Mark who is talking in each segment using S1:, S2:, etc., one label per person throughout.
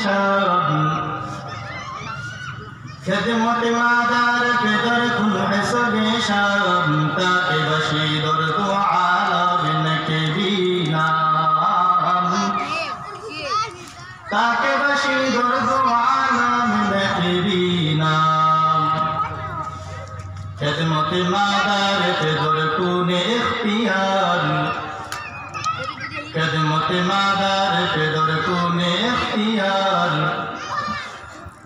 S1: شرم خدمت مادر پدر کن حسب شرم تاکہ بشیر تو عالم نکبینام تاکہ بشیر تو عالم نکبینام خدمت مادر پدر کن اختیار خدمت مادر پدر کن اختیار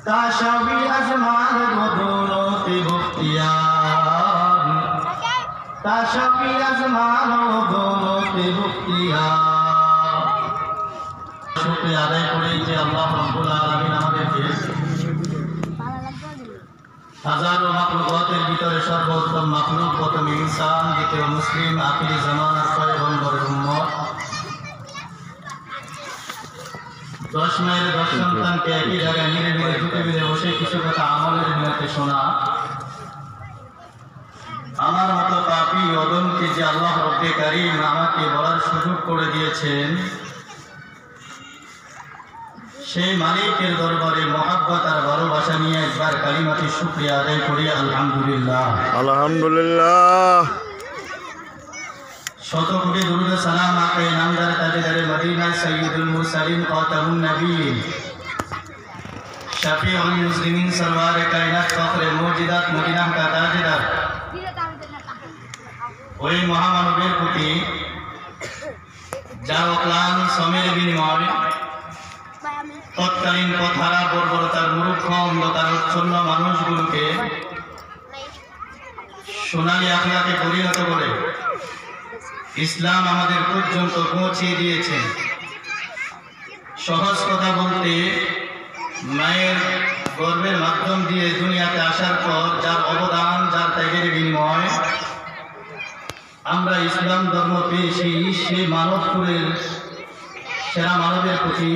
S1: تاشوی ازمان و دونوں تی بختیار تاشوی ازمان و دونوں تی بختیار শুকরিয়া আদায় করি যে আল্লাহ রাব্বুল আলামিন আমাদেরকে হাজারো মাখলুকাতের ভিতরে সর্বোত্তম মাখলুক প্রথম ইনসান দ্বিতীয় মুসলিম আখিরি জামানার পয়গম্বরের উম্মত 10 মায়ের 10 সন্তানকে একই জায়গায় নিরিবিলি ঢুকে মিলে বসে কিছু কথা আমলের নিয়তে শোনা আমার মতো পাপী অদমকে যে আল্লাহ রব্বে কারীম আমাকে বলার সুযোগ করে দিয়েছেন সেই মালিকের দরবারে মহব্বত আর ভালোবাসা নিয়ে একবার কালিমাতি শুকরিয়া আদায় করি আলহামদুলিল্লাহ
S2: আলহামদুলিল্লাহ
S1: শত কোটি দুরূদ সালাম আকে নামদার তাজদারে মদিনা সাইয়্যিদুল মুরসালিন খাতামুন নবীন শাফিউল মুসলিমিন সরওয়ারে কায়নাত ফখরে মুজিদাত মদিনা কা তাজদার ওই মহামানবের প্রতি যার অক্লান্ত শ্রমের বিনিময়ে তৎকালীন পথহারা বর্বরতার মূর্খ অন্ধকার উচ্ছন্ন মানুষগুলোকে সোনালী আখলাকে পরিণত করে ইসলাম আমাদের পর্যন্ত পৌঁছে দিয়েছেন। সহজ কথা বলতে মায়ের গর্ভের মাধ্যম দিয়ে দুনিয়াতে আসার পর যার অবদান যার ত্যাগের বিনিময় আমরা ইসলাম ধর্ম পেয়েছি সেই মানবকুলের সেরা মানবের প্রতি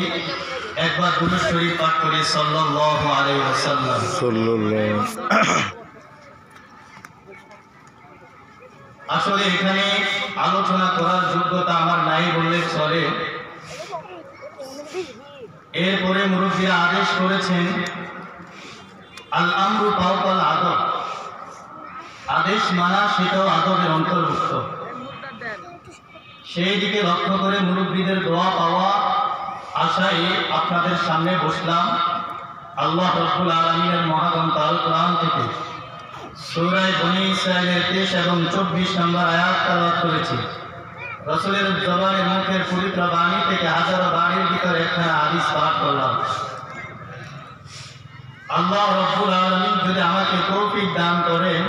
S1: একবার দুরূদ শরীফ পাঠ করে সাল্লাল্লাহু আলাইহি ওয়াসাল্লাম। আসলে এখানে আলোচনা করার যোগ্যতা আমার নাই বললে চলে। এরপরে মুরব্বীরা আদেশ করেছেন আল আমরু ফাওকাল আদব, আদেশ মানা সেটাও আদবের অন্তর্ভুক্ত। সেই দিকে লক্ষ্য করে মুরব্বীদের দোয়া পাওয়া আশায় আপনাদের সামনে বসলাম। আল্লাহ রাব্বুল আলামিনের মহাগ্রন্থ আল কোরআন থেকে সূরা বনী ইসরাঈলের 23 এবং 24 নম্বর আয়াত তেলাওয়াত করেছি। রাসূলের জবানের মুখের পবিত্র বাণী থেকে হাজারো বাণীর ভিতরে একখানা হাদিস পাঠ করলাম। আল্লাহ রাব্বুল আলামিন যদি আমাকে তৌফিক দান করেন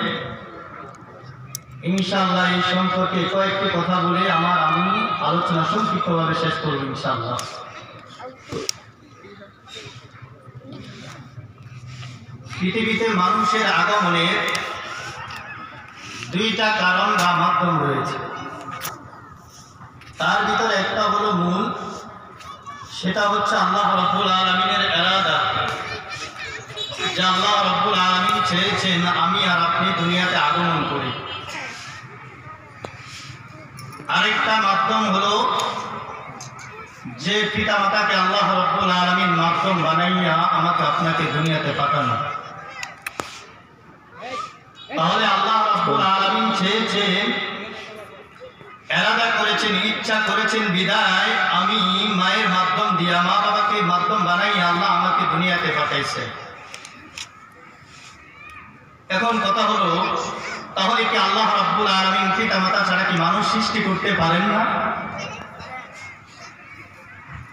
S1: ইনশাআল্লাহ এই সম্পর্কে কয়েকটি কথা বলে আমি আলোচনা সংক্ষিপ্তভাবে শেষ করব ইনশাআল্লাহ। পৃথিবীতে মানুষের আগমনের দুইটা কারণ বা মাধ্যম রয়েছে। তার ভিতরে একটা হলো মূল, সেটা হচ্ছে আল্লাহ রাব্বুল আলামিনের ইরাদা, যে আল্লাহ রাব্বুল আলামিন চেয়েছেন আমি আর আপনি দুনিয়াতে আগমন করি। আরেকটা মাধ্যম হলো যে পিতামাতাকে আল্লাহ রাব্বুল আলামিন মাধ্যম বানাইয়া আমাকে আপনাকে দুনিয়াতে পাঠানো। তাহলে আল্লাহ রাব্বুল আলামিন চেয়েছেন, ইরাদা করেছেন, ইচ্ছা করেছেন বিদায় আমি মায়ের মাধ্যম দিয়া মা বাবাকে মাধ্যম বানাইয়া আল্লাহ আমাকে দুনিয়াতে পাঠাইছে। এখন কথা হলো তাহলে কি আল্লাহ রাব্বুল আলামিন পিতামাতা ছাড়া কি মানুষ সৃষ্টি করতে পারেন না?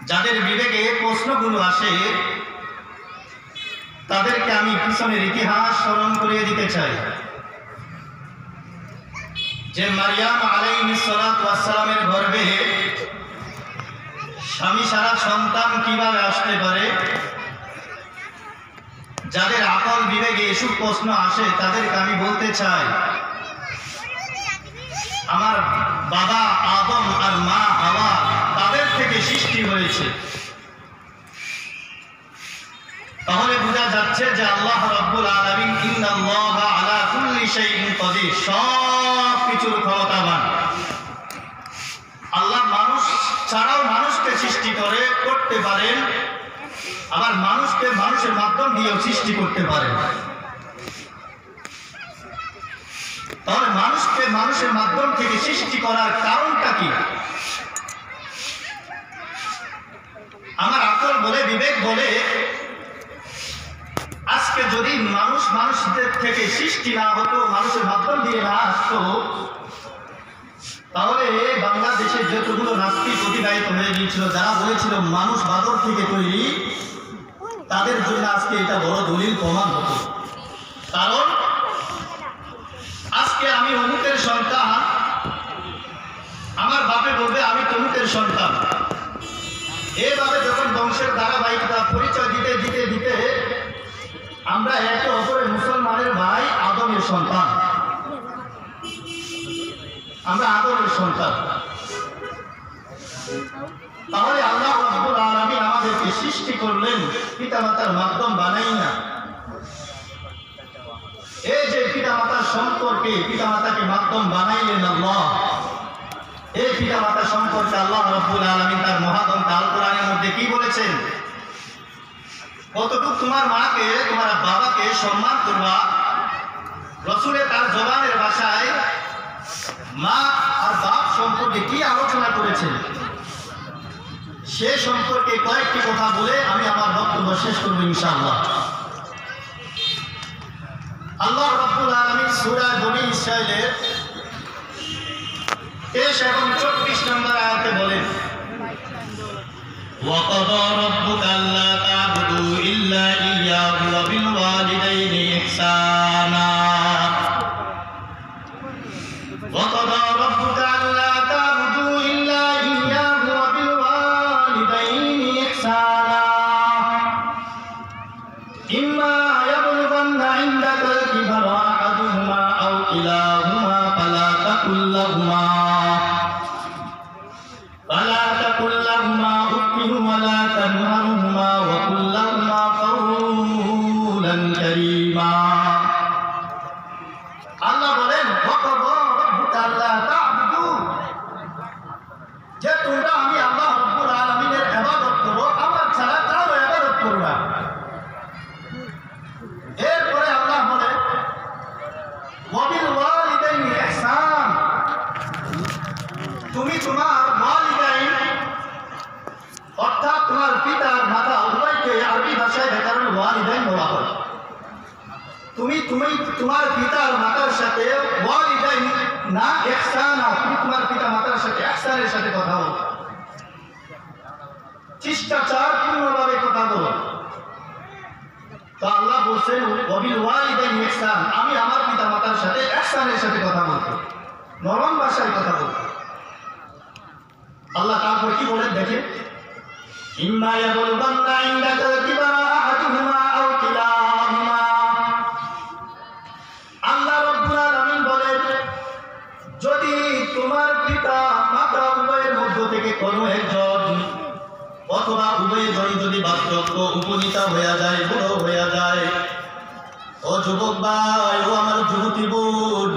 S1: যাদের বিবেকে প্রশ্নগুলো আসে তাদেরকে আমি পিছনের ইতিহাস স্মরণ করিয়ে দিতে চাই যে মারিয়াম আলাইহিস সালাতু ওয়াস সালামের গর্ভে স্বামী সারা সন্তান কিভাবে আসতে পারে। যাদের আকল বিবেকে এসব প্রশ্ন আসে তাদেরকে আমি বলতে চাই আমার বাবা আদম আর মা হাওয়া তাদের থেকে সৃষ্টি হয়েছে। তাহলে বোঝা যাচ্ছে যে আল্লাহ রাব্বুল আলামিন ইন্নাল্লাহা আলা কুল্লি শাইইন কাদির, সব কিছুর ক্ষমতাবান। আল্লাহ মানুষ ছাড়াও মানুষকে সৃষ্টি করতে পারেন, আবার মানুষকে মানুষের মাধ্যম দিয়েও সৃষ্টি করতে পারেন। তাহলে মানুষকে মানুষের মাধ্যম থেকে সৃষ্টি করার কারণটা কি? আমার আকল বলে, বিবেক বলে, আজকে যদি মানুষ মানুষদের থেকে সৃষ্টি না হতো, মানুষের মাধ্যম দিয়ে না আসতো, তাহলে বাংলাদেশের যতগুলো নাস্তিক অতিবাহিত হয়ে গিয়েছিল, যারা বলেছিল মানুষ বাদর থেকে তৈরি, তাদের জন্য আজকে এটা বড় দলিল প্রমাণ হতো। কারণ আজকে আমি অমুকের সন্তান, আমার বাপে বলবে আমি তমুকের সন্তান, এভাবে যখন বংশের ধারাবাহিকতা পরিচয় দিতে দিতে দিতে আমরা একে অপরের মুসলমানের ভাই, আদমের সন্তান, আমরা আদমের সন্তান। তাহলে আল্লাহ রাব্বুল আলামিন আমাদেরকে সৃষ্টি করলেন পিতামাতার মাধ্যম বানাই না। এই যে পিতামাতার সম্পর্কে পিতামাতাকে মাধ্যম বানাইলেন আল্লাহ, এই পিতামাতা সম্পর্কে আল্লাহ রাব্বুল আলামিন তার মহাগ্রন্থ আল কোরআনের মধ্যে কি বলেছেন? কতটুকু তোমার মাকে, তোমার বাবাকে সম্মান করবা। রাসূলে তার জবানের ভাষায় মা আর বাপ সম্পর্কে কি আলোচনা করেছেন সে সম্পর্কে কয়েকটি কথা বলে আমি আমার বক্তব্য শেষ করব ইনশাআল্লাহ। আল্লাহ রাব্বুল আলামিন সূরা বনী ইসরাঈলের 23 এবং 24 নম্বর আয়াতে বলেন, وَقَضَى رَبُّكَ أَلَّا تَعْبُدُوا إِلَّا إِيَّاهُ وَبِالْوَالِدَيْنِ إِحْسَانًا وَقَضَى رَبُّكَ أَلَّا تَعْبُدُوا إِلَّا إِيَّاهُ وَبِالْوَالِدَيْنِ إِحْسَانًا إِمَّا يَبْلُغَنَّ عِندَكَ الْكِبَرَ أَحَدُهُمَا أَوْ كِلَاهُمَا فَلَا تَقُل لَّهُمَا أُفٍّ وَلَا تَنْهَرْهُمَا وَقُل لَّهُمَا قَوْلًا كَرِيمًا। আল্লাহ বলেন, وَقَضَى رَبُّكَ أَلَّا تَعْبُدُوا, যে তোমরা আমি আল্লাহ রাব্বুল আলামিনের ইবাদত করো, আমার ছাড়া কারো ইবাদত করো না। এরপরে আল্লাহ বলেন, وَبِالْوَالِدَيْنِ إِحْسَانًا, তুমি তোমার ওয়ালিদাইন অর্থাৎ তোমার পিতার মাতা উভয়কে আরবি ভাষায় ব্যাকরণে ওয়ালিদাইন বলা হয়। তুমি তোমার পিতার মাতার সাথে ওয়ালিদাইন না ইহসানা, তুমি তোমার পিতা মাতার সাথে ইহসানের সাথে কথা বলো, শিষ্টাচার পূর্ণভাবে কথা বলো। তো আল্লাহ বলছেন ওয়াবিল ওয়ালিদাইন ইহসান, আমি আমার পিতা মাতার সাথে ইহসানের সাথে কথা বলবো, নরম ভাষায় কথা বলবো। আল্লাহ তারপর কি বলেন দেখেন, ইম্মা ইয়াবলুগান্না ইনদাকাল কিবারা আহাদুহুমা আও কিলাহুমা। আল্লাহ রাব্বুল আলামিন বলেন, যদি তোমার পিতা মাতা উভয়ের মধ্য থেকে কোনো একজন অথবা উভয়জন যদি বার্ধক্য উপনীত হয়ে যায়, বুড়ো হয়ে যায়, ও যুবক ভাই, ও আমার যুবতী বোন,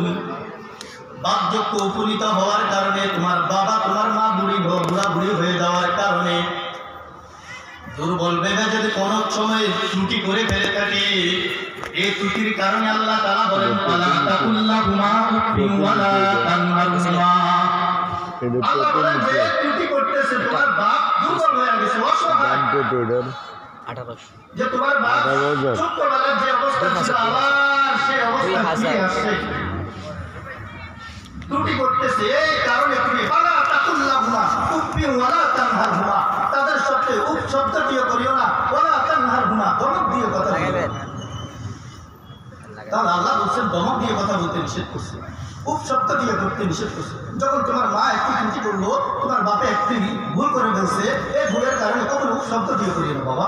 S1: বার্ধক্য উপনীত হওয়ার কারণে তোমার বাবা তোমার মা বুড়া বুড়ি হয়ে যাওয়ার কারণে দুর্বল বেদে যদি কোনো সময় ত্রুটি করে ফেলে থাকে, এই ত্রুটির কারণে আল্লাহ তাআলা বলেন, ওয়ালা তাকুল্লাহুমা উফিন ওয়ালা তানহারহুমা। আল্লাহ বলেন যে ত্রুটি করতেছে, তোমার বাপ দুর্বল হয়ে গেছে, অসহায়, যে তোমার বাপ ছোটবেলার যে অবস্থা ছিল আবার সেই অবস্থা ফিরে আসছে, ত্রুটি করতেছে, এই কারণে তুমি ওয়ালা তাকুল্লাহুমা উফিন ওয়ালা তানহারহুমা, তাদের সাথে উফ শব্দ দিয়ে করিও না, ওয়ালা তানহারহুমা ধমক দিয়ে কথা বলবে। তাহলে আল্লাহ বলছেন ধমক দিয়ে কথা বলতে নিষেধ করছে, উফ শব্দ দিয়ে করতে নিষেধ করছে। যখন তোমার মা একটু ত্রুটি করলো, তোমার বাপে একটি ভুল করে ফেলছে, এই ভুলের কারণে কখনো উফ শব্দ দিয়ে করিও না বাবা।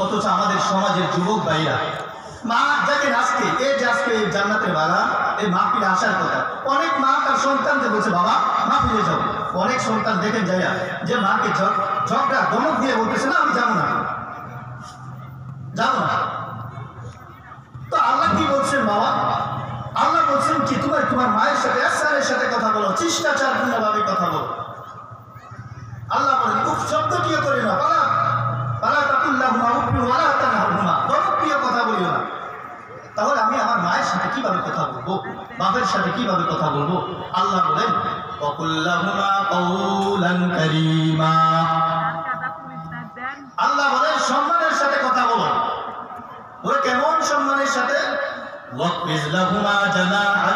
S1: অথচ আমাদের সমাজের যুবক ভাইরা মা যাকে আজকে এই যে আজকে জান্নাতের বাগান, এই মাহফিলে আসার কথা, অনেক মা তার সন্তানকে বলছে বাবা মাহফিলে যাও। অনেক সন্তান দেখেন যাইয়া যে মাকে ঝগড়া ধমক দিয়ে বলতেছে না আমি যাবো না, যাবো না। তো আল্লাহ কি বলছেন বাবা? আল্লাহ বলছেন কি তোমার মায়ের সাথে ইহসানের সাথে কথা বলো, শিষ্টাচারপূর্ণভাবে কথা বলো। আল্লাহ বলেন খুব শব্দ দিয়ে করে না, তাহলে আমি আমার মায়ের সাথে কিভাবে কথা বলবো, বাপের সাথে কিভাবে কথা বলবো? আল্লাহ বলেন ওয়াকুল্লাহুমা কাওলান কারীমা। আল্লাহ বলেন সম্মানের সাথে কথা বলো। ওরা কেমন সম্মানের সাথে? ওয়াকফিজ লাহুমা জানাহা